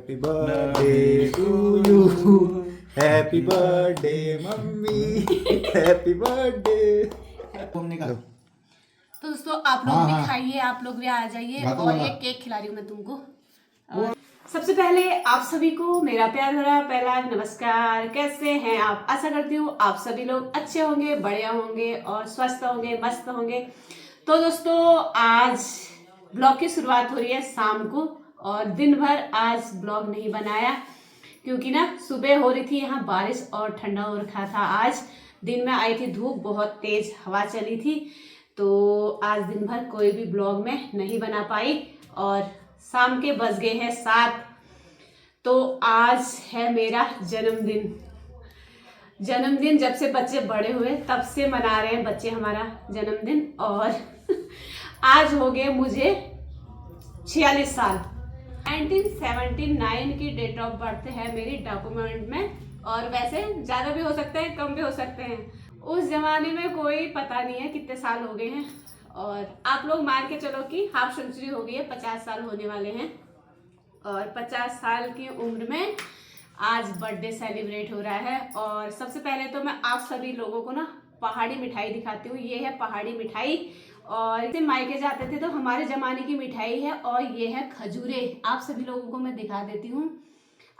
Happy birthday to you, happy birthday mummy, happy birthday. तो दोस्तों आप लोग भी खाइए, आप लोग भी आ जाइए और ये केक खिला रही हूँ मैं तुमको। और सबसे पहले आप सभी को मेरा प्यार भरा पहला नमस्कार। कैसे हैं आप? आशा करती हूँ आप सभी लोग अच्छे होंगे, बढ़िया होंगे और स्वस्थ होंगे, मस्त होंगे। तो दोस्तों आज ब्लॉग की शुरुआत हो रही है शाम को और दिन भर आज ब्लॉग नहीं बनाया क्योंकि ना सुबह हो रही थी यहाँ बारिश और ठंडा हो रखा था। आज दिन में आई थी धूप, बहुत तेज हवा चली थी, तो आज दिन भर कोई भी ब्लॉग में नहीं बना पाई और शाम के बज गए हैं 7। तो आज है मेरा जन्मदिन। जब से बच्चे बड़े हुए तब से मना रहे हैं बच्चे हमारा जन्मदिन और आज हो गए मुझे 46 साल। 1979 की डेट ऑफ बर्थ है मेरी डॉक्यूमेंट में और वैसे ज़्यादा भी हो सकते हैं, कम भी हो सकते हैं। उस जमाने में कोई पता नहीं है कितने साल हो गए हैं और आप लोग मान के चलो कि हाफ सेंचुरी हो गई है, 50 साल होने वाले हैं। और 50 साल की उम्र में आज बर्थडे सेलिब्रेट हो रहा है। और सबसे पहले तो मैं आप सभी लोगों को ना पहाड़ी मिठाई दिखाती हूँ। ये है पहाड़ी मिठाई और इसे मायके जाते थे तो हमारे ज़माने की मिठाई है और ये है खजूरे। आप सभी लोगों को मैं दिखा देती हूँ।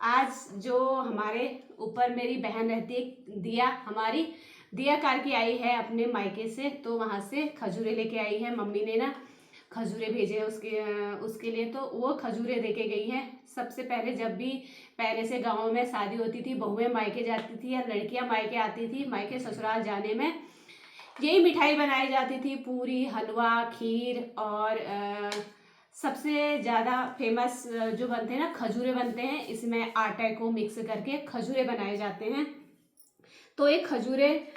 आज जो हमारे ऊपर मेरी बहन रहती है दिया, हमारी दिया कार की आई है अपने मायके से, तो वहाँ से खजूरे लेके आई है। मम्मी ने ना खजूरे भेजे उसके लिए, तो वो खजूरे दे के गई है। सबसे पहले जब भी पहले से गाँव में शादी होती थी, बहुएं मायके जाती थी या लड़कियां मायके आती थी, मायके ससुराल जाने में यही मिठाई बनाई जाती थी, पूरी, हलवा, खीर और सबसे ज़्यादा फेमस जो बनते हैं ना खजूरे बनते हैं। इसमें आटे को मिक्स करके खजूरे बनाए जाते हैं। तो एक खजूरे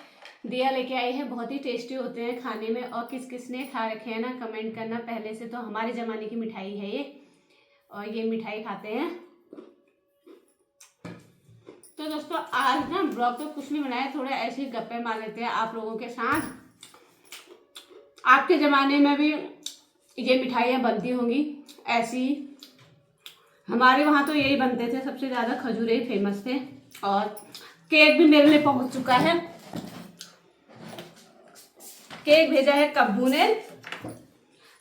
दिया लेके आई है, बहुत ही टेस्टी होते हैं खाने में। और किस किस ने खा रखे हैं ना कमेंट करना। पहले से तो हमारे ज़माने की मिठाई है ये और ये मिठाई खाते हैं। तो दोस्तों आज ना ब्लॉग तो कुछ नहीं बनाया, थोड़े ऐसे ही गप्पे मार लेते हैं आप लोगों के साथ। आपके ज़माने में भी ये मिठाइयाँ बनती होंगी ऐसी। हमारे वहाँ तो यही बनते थे, सबसे ज़्यादा खजूरे ही फेमस थे। और केक भी मेरे लिए पहुँच चुका है। केक भेजा है कब्बू ने।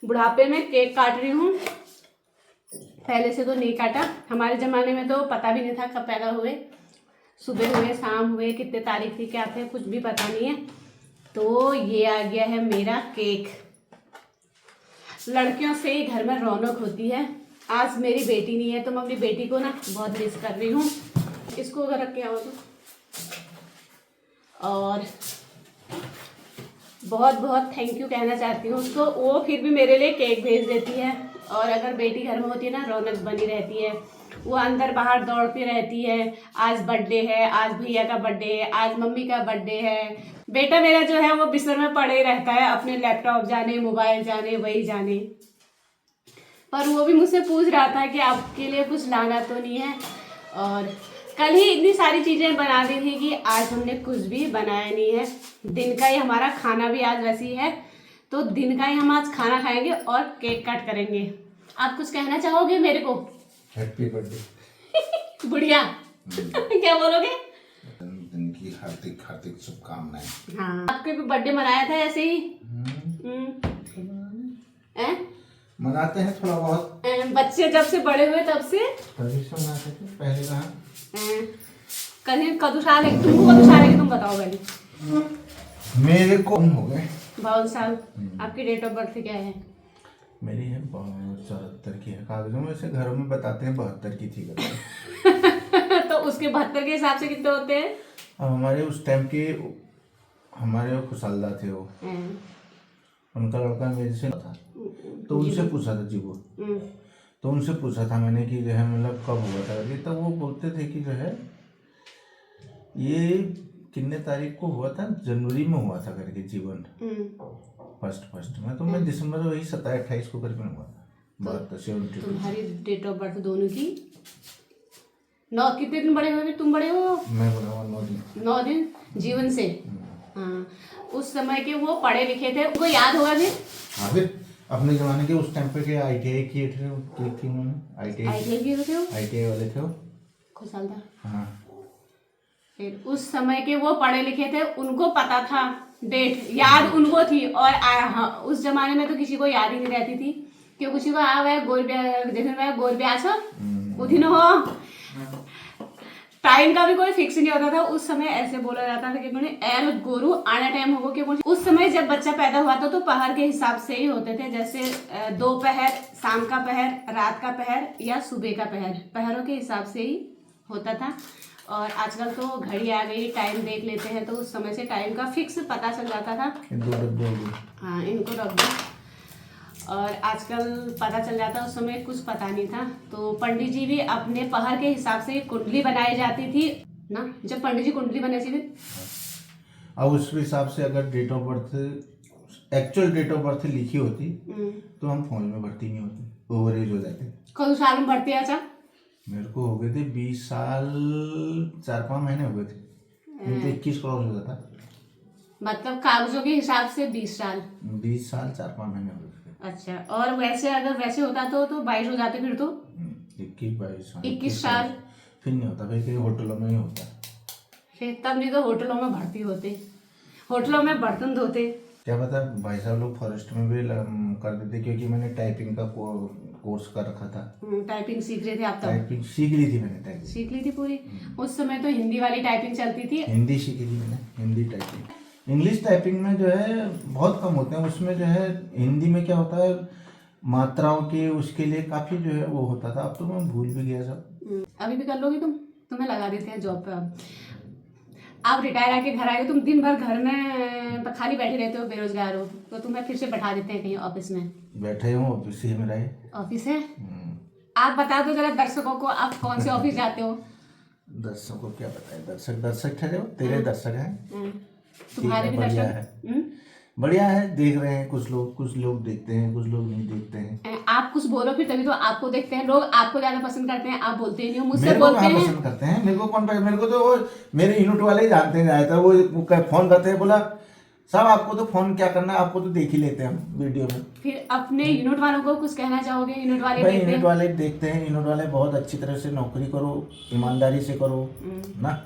बुढ़ापे में केक काट रही हूँ, पहले से तो नहीं काटा। हमारे ज़माने में तो पता भी नहीं था कब पैदा हुए, सुबह हुए, शाम हुए, कितने तारीख थी, क्या थे, कुछ भी पता नहीं है। तो ये आ गया है मेरा केक। लड़कियों से ही घर में रौनक होती है। आज मेरी बेटी नहीं है तो मैं अपनी बेटी को ना बहुत मिस कर रही हूँ। इसको अगर रख के आओ तो। और बहुत बहुत थैंक यू कहना चाहती हूँ उसको। वो फिर भी मेरे लिए केक भेज देती है। और अगर बेटी घर में होती है ना रौनक बनी रहती है। वो अंदर बाहर दौड़ती रहती है, आज बर्थडे है, आज भैया का बर्थडे है, आज मम्मी का बर्थडे है। बेटा मेरा जो है वो बिस्तर में पड़े ही रहता है, अपने लैपटॉप जाने, मोबाइल जाने, वही जाने। पर वो भी मुझसे पूछ रहा था कि आपके लिए कुछ लाना तो नहीं है। और कल ही इतनी सारी चीज़ें बना दी थी कि आज हमने कुछ भी बनाया नहीं है। दिन का ही हमारा खाना भी आज वैसी है, तो दिन का ही हम आज खाना खाएंगे और केक कट करेंगे। आप कुछ कहना चाहोगे मेरे को? हैप्पी बर्थडे बुढ़िया क्या बोलोगे? जन्मदिन की हार्दिक हार्दिक शुभकामनाएं। हाँ, आपके भी बर्थडे मनाया था ऐसे ही? मनाते हैं थोड़ा बहुत। बच्चे जब से बड़े हुए तब से पहले से मनाते थे, पहले कहाँ। कहीं कदू साल है, तुमको कदू साल है कि तुम बताओ पहले। मेरे को हो गए 52 साल। आपकी डेट ऑफ बर्थ क्या है? मेरी है 74 की है। कागजों में से घरों में बताते हैं 72 की थी। तो उसके 72 के हिसाब से कितने होते हैं? अब हमारे उस टाइम के हमारे वो खुशालदा थे, वो उनका लड़का मेरे से था, तो उनसे पूछा था जी वो, तो उनसे पूछा था मैंने कि जो है मतलब कब हुआ था ये, तो वो बोलते थे कि जो है ये कितने तारीख को हुआ था, जनवरी में हुआ था करके जीवन फर्स्ट में। तो मैं दिसंबर वही 27-28 को करके हुआ था। 72 तुम्हारी डेट ऑफ बर्थ दोनों की 9 कितने दिन बड़े हुए? तुम बड़े हो? मैं बड़ा हुआ 9 दिन। 9 दिन जीवन से। हाँ, उस समय के वो पढ़े लिखे थे, उनको याद होगा फिर। हाँ फिर अपने जमाने के उस टाइम पे के ITI किए थे, की थी उन्होंने ITI किए थे वो ITI वाले थे वो। खुशालदा। हाँ फिर उस समय के वो पढ़े लिखे थे, उनको पता था, डेट याद उनको थी। और हाँ, उस जमाने में तो किसी को याद ही नहीं रहती थी, क्यों किसी को वह गोर ब्याह उदिन हो, टाइम का भी कोई फिक्स नहीं होता था। उस समय ऐसे बोला जाता था कि एर गोरू आना टाइम होगा, क्योंकि उस समय जब बच्चा पैदा हुआ था तो पहर के हिसाब से ही होते थे, जैसे दोपहर, शाम का पहर, रात का पहर या सुबह का पहर, पहरों के हिसाब से ही होता था। और आजकल तो घड़ी आ गई, टाइम देख लेते हैं, तो उस समय से टाइम का फिक्स पता चल जाता था। हाँ, इनको रख दो। और आजकल पता चल जाता, उस समय कुछ पता नहीं था। तो पंडित जी भी अपने पहर के हिसाब से कुंडली बनाई जाती थी ना, जब पंडित जी कुंडली बनाई थी। अब उस हिसाब से अगर date of birth, actual date of birth लिखी होती तो हम फॉर्म में भर्ती नहीं होते, ओवरेज हो जाते। कौन साल में भर्ती है? अच्छा, मेरे को हो गए थे 20 साल 4-5 महीने हो गए थे, तो 21 क्रॉस हो जाता। मतलब कागजों के हिसाब से 20 साल 4-5 महीने हो गए थे। अच्छा, और वैसे अगर वैसे होता तो 22 हो जाते फिर तो 21 साल फिर नहीं होता, फिर कहीं होटलों में ही होता। फिर तब नहीं तो होटलों में भर्ती होते, होटलों में बर्तन धोते। क्या पता भाई साहब लोग फॉरेस्ट में भी कर देते, क्योंकि मैंने टाइपिंग का कोर्स कर रखा था। टाइपिंग सीख रहे थे आप? तब टाइपिंग सीख ली थी मैंने, टाइपिंग सीख ली थी पूरी। उस समय तो हिंदी वाली टाइपिंग चलती थी। हिंदी सीखी थी मैंने, हिंदी टाइपिंग। इंग्लिश टाइपिंग में जो है बहुत कम होते हैं, उसमें जो है हिंदी में क्या होता है, मात्राओं के उसके लिए काफ़ी जो है वो होता था। अब तो मैं भूल भी गया सब। अभी भी कर लोगी तुम? तुम्हें लगा देते हैं जॉब पे। अब आप रिटायर आके घर आए हो, तुम दिन भर घर में खाली बैठे रहते हो, बेरोजगार हो, तो तुम्हें फिर से बैठा देते हैं कहीं ऑफिस में। बैठे हूँ ऑफिस ही मेरा ऑफिस है। आप बता दो जरा दर्शकों को, आप कौन से ऑफिस जाते हो? दर्शकों को क्या बताए, दर्शक ठहरे हो, तेरे दर्शक हैं, तुम्हारे भी बढ़िया दर्शक है, बढ़िया है, देख रहे हैं। कुछ लोग देखते हैं, कुछ लोग नहीं देखते हैं। आप कुछ बोलो फिर, तभी तो आपको देखते हैं लोग, आपको ज्यादा पसंद करते हैं। आप बोलते ही नहीं हो, मुझसे मेरे को बोलते कहाँ हैं। पसंद करते हैं, मेरे को कौन पसंद, मेरे को तो वो मेरे यूनिट वाले ही जानते हैं। आया था वो फोन करते हैं, बोला साहब आपको तो फोन क्या करना है, आपको तो देख ही लेते हैं हम वीडियो में। फिर अपने यूनिट वालों को कुछ कहना चाहोगे? यूनिट वाले भाई देखते यूनिट वाले देखते हैं, यूनिट वाले बहुत अच्छी तरह से नौकरी करो, ईमानदारी से करो ना,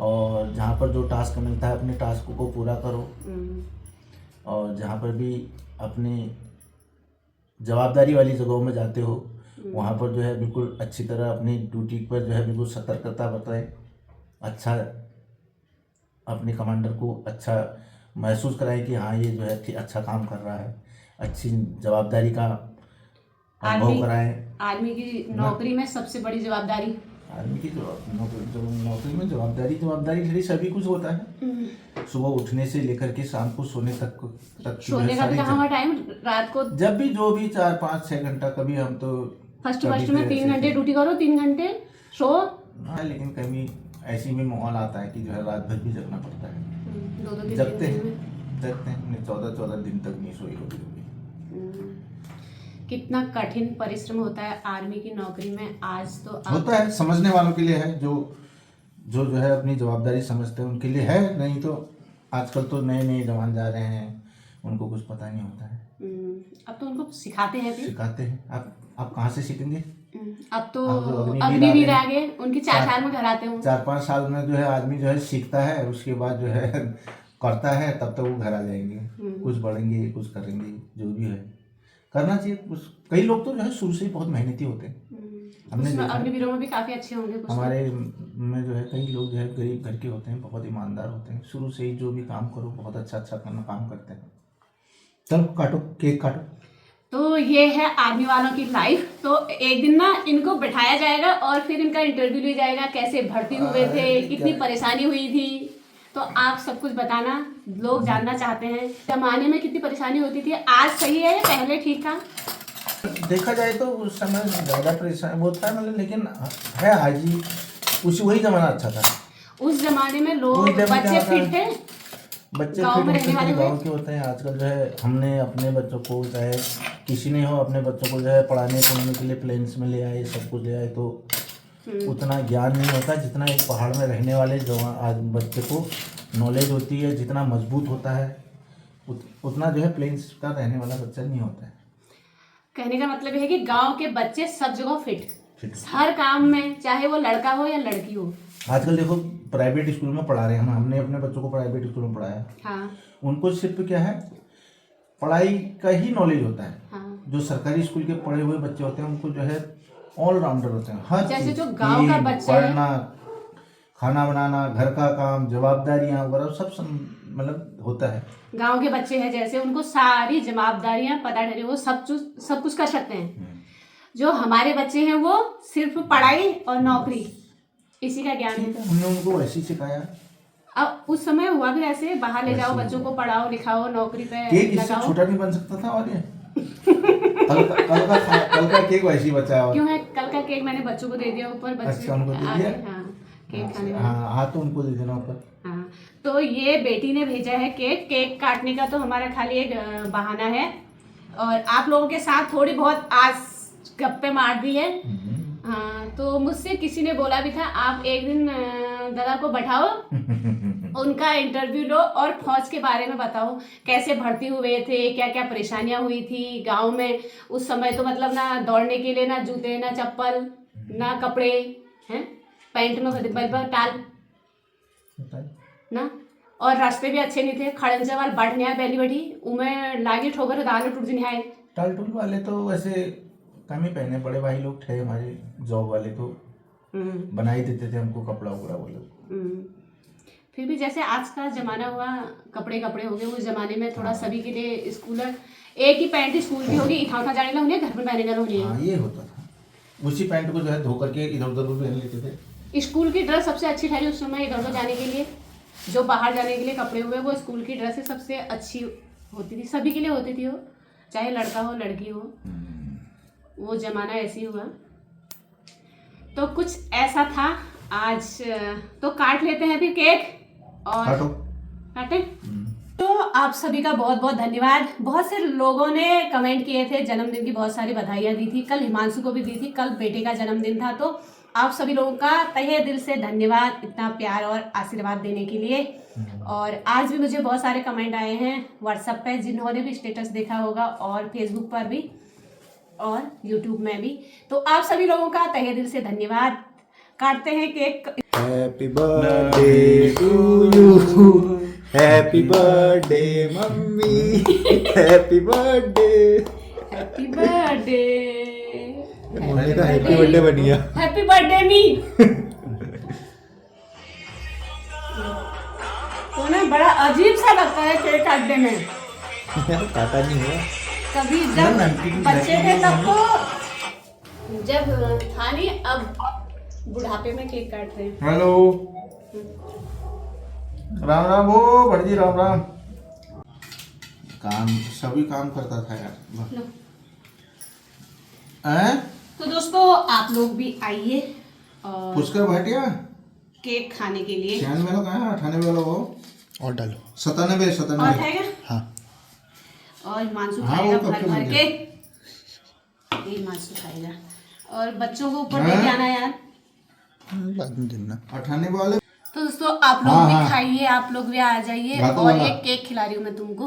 और जहाँ पर जो टास्क मिलता है अपने टास्क को पूरा करो, और जहाँ पर भी अपनी जवाबदारी वाली जगहों में जाते हो वहाँ पर जो है बिल्कुल अच्छी तरह अपनी ड्यूटी पर जो है बिल्कुल सतर्कता बरतें, अच्छा अपने कमांडर को अच्छा महसूस कराएं कि हाँ ये जो है अच्छा काम कर रहा है, अच्छी जवाबदारी का अनुभव कराएं। आर्मी की नौकरी में सबसे बड़ी जवाबदारी, आर्मी की नौकरी में जवाबदारी खड़ी सभी कुछ होता है। सुबह उठने से लेकर के शाम को सोने तक सोने का भी कहाँ टाइम, रात को जब भी जो भी 4-5-6 घंटा, कभी हम तो फर्स्ट में 3 घंटे ड्यूटी करो, 3 घंटे सो। हाँ, लेकिन कभी ऐसी भी माहौल आता है कि जो है रात भर भी जगना पड़ता है। 2 दिन जगते हैं 14 दिन तक नहीं सोई कभी। कितना कठिन परिश्रम होता है आर्मी की नौकरी में। आज तो होता है, समझने वालों के लिए है, जो है अपनी जवाबदारी समझते हैं उनके लिए है, नहीं तो आजकल तो नए जवान जा रहे हैं, उनको कुछ पता नहीं होता है। अब तो उनको सिखाते हैं। आप कहाँ से सीखेंगे? अब तो अग्निवीर आ गए, उनकी 4 साल में घर आते हैं। 4-5 साल में जो है आदमी जो है सीखता है, उसके बाद जो है करता है, तब तक वो घर आ जाएंगे, कुछ बढ़ेंगे, कुछ करेंगे, जो भी है करना चाहिए। कई लोग तो जो है शुरू से ही बहुत मेहनती होते हैं। हमने अग्निवीरों में भी काफी अच्छे होंगे कुछ। हमारे में जो है कई लोग जो है गरीब घर के होते हैं, बहुत ईमानदार होते हैं, शुरू से ही जो भी काम करो बहुत अच्छा करना काम करते हैं। चलो काटो, केक काटो। तो ये है आर्मी वालों की लाइफ। तो एक दिन ना इनको बैठाया जाएगा और फिर इनका इंटरव्यू लिया जाएगा, कैसे भर्ती हुए थे, कितनी परेशानी हुई थी, तो आप सब कुछ बताना, लोग जानना चाहते हैं जमाने में कितनी परेशानी होती थी। आज सही है या पहले ठीक था? देखा जाए तो उस समय ज़्यादा परेशान वो था, मतलब, लेकिन है हाजी वही ज़माना अच्छा था। उस जमाने में लोग बच्चे फिट थे, बच्चे गाँव में रहने वाले गाँव के होते हैं। आजकल जो है हमने अपने बच्चों को, चाहे किसी ने हो, अपने बच्चों को जो है पढ़ाने के लिए प्लेन्स में ले आए, सब कुछ ले आए, तो उतना ज्ञान नहीं होता जितना एक पहाड़ में रहने वाले बच्चे को नॉलेज होती है, जितना मजबूत होता है उतना जो है प्लेन्स का रहने वाला बच्चा नहीं होता है। कहने का मतलब है कि गांव के बच्चे सब जगह फिट, फिट। हर काम में, चाहे वो लड़का हो या लड़की हो। आजकल देखो प्राइवेट स्कूल में पढ़ा रहे हैं, हमने अपने बच्चों को प्राइवेट स्कूल में पढ़ाया। हाँ उनको सिर्फ क्या है, पढ़ाई का ही नॉलेज होता है। हाँ। जो सरकारी स्कूल के पढ़े हुए बच्चे होते हैं उनको जो है ऑलराउंडर होते हैं, हर जैसे चीज, जो गांव का खेल, बच्चा है, पढ़ना, खाना बनाना, घर का काम, जवाबदारियां वगैरह सब मतलब होता है। गांव के बच्चे हैं जैसे, उनको सारी जवाबदारियां पता है, वो सब कुछ कर सकते हैं। जो हमारे बच्चे हैं वो सिर्फ पढ़ाई और नौकरी, इसी का ज्ञान है। हमने उनको वैसे ही सिखाया। अब उस समय हुआ भी ऐसे, बाहर ले जाओ बच्चों को, पढ़ाओ लिखाओ, नौकरी पे केक इससे लगाओ। छोटा नहीं बन सकता था? और ये कल का केक वैसे ही बचा है। क्यों है, कल का केक मैंने बच्चों को दे दिया ऊपर, बच्चे अच्छा, उनको दे आ दिया? गए, हाँ केक खाने में। हाँ तो उनको दे देना ऊपर। हाँ, तो ये बेटी ने भेजा है केक काटने का, तो हमारा खाली एक बहाना है, और आप लोगों के साथ थोड़ी बहुत आज गप्पे मार दी है। हाँ, तो मुझसे किसी ने बोला भी था आप एक दिन दादा को बैठाओ, उनका इंटरव्यू लो और फौज के बारे में बताओ, कैसे भर्ती हुए थे, क्या क्या परेशानियां हुई थी गांव में उस समय। तो मतलब ना दौड़ने के लिए ना जूते, ना चप्पल, ना कपड़े हैं, पैंट में टाल ना, और रास्ते भी अच्छे नहीं थे, खड़ंजे वाल बढ़ने पहली बैठी उमें लागी ठोकर दाल टूट जिन्हें। टाल टूल वाले तो वैसे कम ही पहने, बड़े भाई लोग थे हमारे जॉब वाले तो बना ही देते थे हमको कपड़ा उपड़ा वो लोग। फिर भी जैसे आज का जमाना हुआ, कपड़े हो गए, उस जमाने में थोड़ा सभी के लिए स्कूल एक ही पैंट स्कूल की होगी, इथा जाने ला उन्हें, घर में पहने ला उन्हें। हाँ, ये होता था। उसी पैंट को जो है धो करके इधर उधर भी पहन लेते थे। स्कूल की ड्रेस सबसे अच्छी ठहरी उस समय, इधर उधर जाने के लिए, जो बाहर जाने के लिए कपड़े हुए, वो स्कूल की ड्रेस सबसे अच्छी होती थी, सभी के लिए होती थी वो, चाहे लड़का हो लड़की हो, वो जमाना ऐसे ही हुआ। तो कुछ ऐसा था आज। तो काट लेते हैं फिर केक और काटे। तो आप सभी का बहुत बहुत धन्यवाद। बहुत से लोगों ने कमेंट किए थे, जन्मदिन की बहुत सारी बधाइयाँ दी थी, कल हिमांशु को भी दी थी, कल बेटे का जन्मदिन था। तो आप सभी लोगों का तहे दिल से धन्यवाद इतना प्यार और आशीर्वाद देने के लिए। और आज भी मुझे बहुत सारे कमेंट आए हैं व्हाट्सएप पे, जिन्होंने भी स्टेटस देखा होगा, और फेसबुक पर भी और यूट्यूब में भी। तो आप सभी लोगों का तहे दिल से धन्यवाद। काटते हैं cake. Happy birthday to you, happy birthday mummy, happy birthday. Happy birthday, mummy का हैप्पी बर्थडे बन गया। Happy birthday me. तो ना बड़ा अजीब सा लगता है केक काटने में। काटा नहीं हुआ कभी जब बच्चे थे तब तो, जब था नहीं, अब बुढ़ापे में केक काटते हैं। हेलो, राम राम हो भटजी, राम राम। काम सभी काम करता था यार। लो। हैं? तो दोस्तों आप लोग भी आइए और पुष्कर भाटिया केक खाने के लिए। 96 वाला कहाँ है? 98 वाला हो और डालो। 97 और 97। खाएगा? हाँ और हिमांशु हाँ, खाएगा वो कब भर के भर बन के। ये हिमांशु खाएगा और बच्चों को ऊपर लेके आना यार। बाद में देना। 98 वाले। तो दोस्तों आप लोग हाँ, भी हाँ। खाइए, आप लोग भी आ जाइए। भातों और वाला। एक केक खिला रही हूँ मैं तुमको।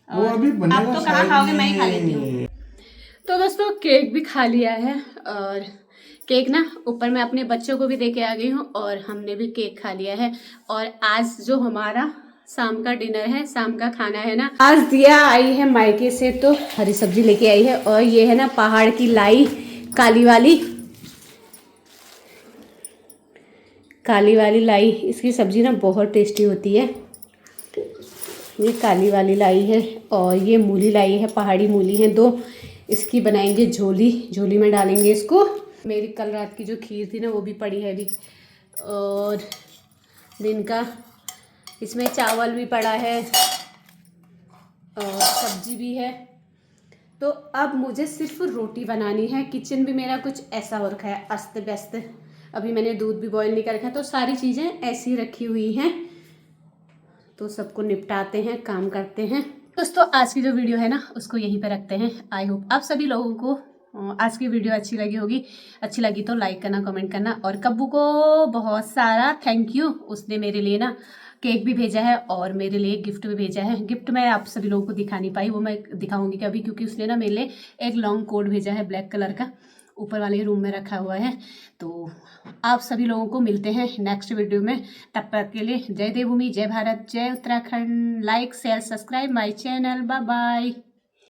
वो अभी बनेगा आप तो कहाँ शायद खाओगे, मैं ही खा में। लेती हूँ। तो दोस्तों केक भी खा लिया है, और केक ना ऊपर मैं अपने बच्चों को भी दे के आ गई हूँ, और हमने भी केक खा लिया है। और आज जो हमारा शाम का डिनर है, शाम का खाना है ना, आज दिया आई है मायके से, तो हरी सब्जी लेके आई है। और ये है ना पहाड़ की लाई, काली वाली लाई, इसकी सब्जी ना बहुत टेस्टी होती है। ये काली वाली लाई है, और ये मूली लाई है, पहाड़ी मूली है दो। इसकी बनाएंगे झोली में डालेंगे इसको। मेरी कल रात की जो खीर थी ना वो भी पड़ी है अभी, और दिन का इसमें चावल भी पड़ा है और सब्जी भी है। तो अब मुझे सिर्फ रोटी बनानी है। किचन भी मेरा कुछ ऐसा हो रखा है, अस्त व्यस्त। अभी मैंने दूध भी बॉईल नहीं कर रखा, तो सारी चीज़ें ऐसी रखी हुई हैं। तो सबको निपटाते हैं, काम करते हैं। दोस्तों आज की जो वीडियो है ना उसको यहीं पे रखते हैं। आई होप आप सभी लोगों को आज की वीडियो अच्छी लगी होगी। अच्छी लगी तो लाइक करना, कमेंट करना, और कब्बू को बहुत सारा थैंक यू। उसने मेरे लिए ना केक भी भेजा है और मेरे लिए गिफ्ट भी भेजा है। गिफ्ट मैं आप सभी लोगों को दिखा नहीं पाई, वो मैं दिखाऊंगी कभी, क्योंकि उसने ना मेरे लिए एक लॉन्ग कोट भेजा है ब्लैक कलर का, ऊपर वाले रूम में रखा हुआ है। तो आप सभी लोगों को मिलते हैं नेक्स्ट वीडियो में, तब तक के लिए जय देवभूमि, जय भारत, जय Uttarakhand. Like share subscribe my channel, bye bye.